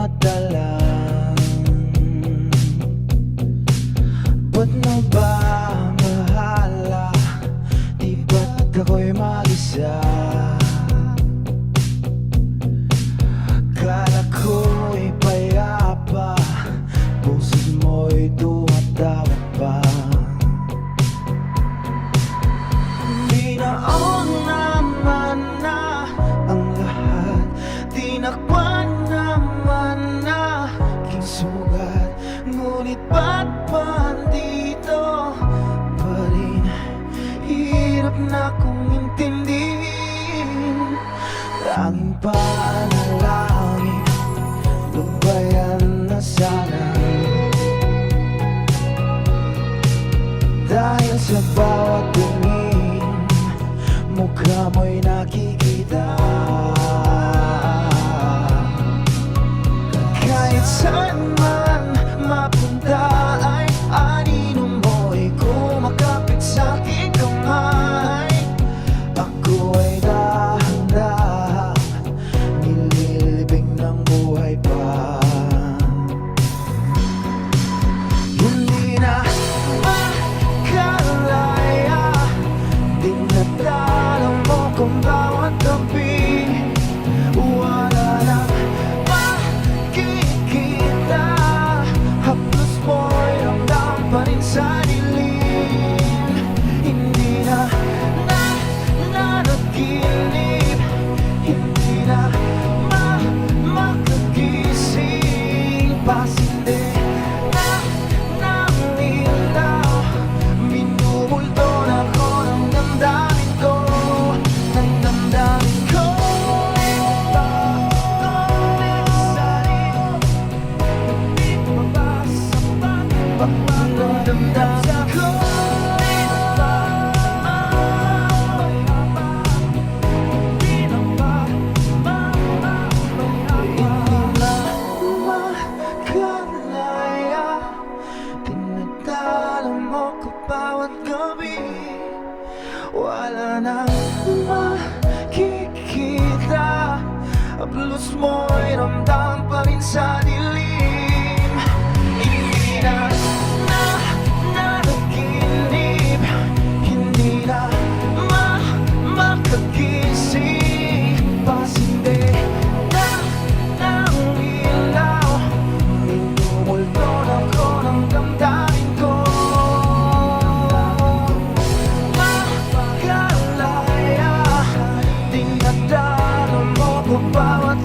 madalang. Ba't mo ba mahala? Di ba't ako'y mag-isa? Kala ko'y payapa, puso mo'y tumatawa pa. Binaon naman na ang lahat, tinakpan naman na aking sugat. Ngunit ba't pa dito pa rin? Hirap na kong intindihin. Tanging panalangin, lubayan na sana. Dahil sa bawat tingin, mukha mo'y nakikita. Kahit saan man mapunta ay anino mo'y kumakapit sa aking kamay. Ako ay dahan-dahang nililibing ng buhay pa. Hindi na makalaya, dinadala mo kung bawat gabi. Wala nang makikita, haplos mo'y ramdam pa rin sa dilim. Hindi na nanaginip, hindi na makagising. Pasinde na ng ilaw, minumulto na ko ng damdamin ko, ng damdamin ko. Hindi pa ba sapat pagpapang damdamin ko? Bawat gabi, wala nang makikita, haplos mo'y ramdam pa rin sa dilim. Hindi na nanaginip, hindi na makagising. Pasinde na ng ilaw, minumulto na ko ng damdamin ko. Bawat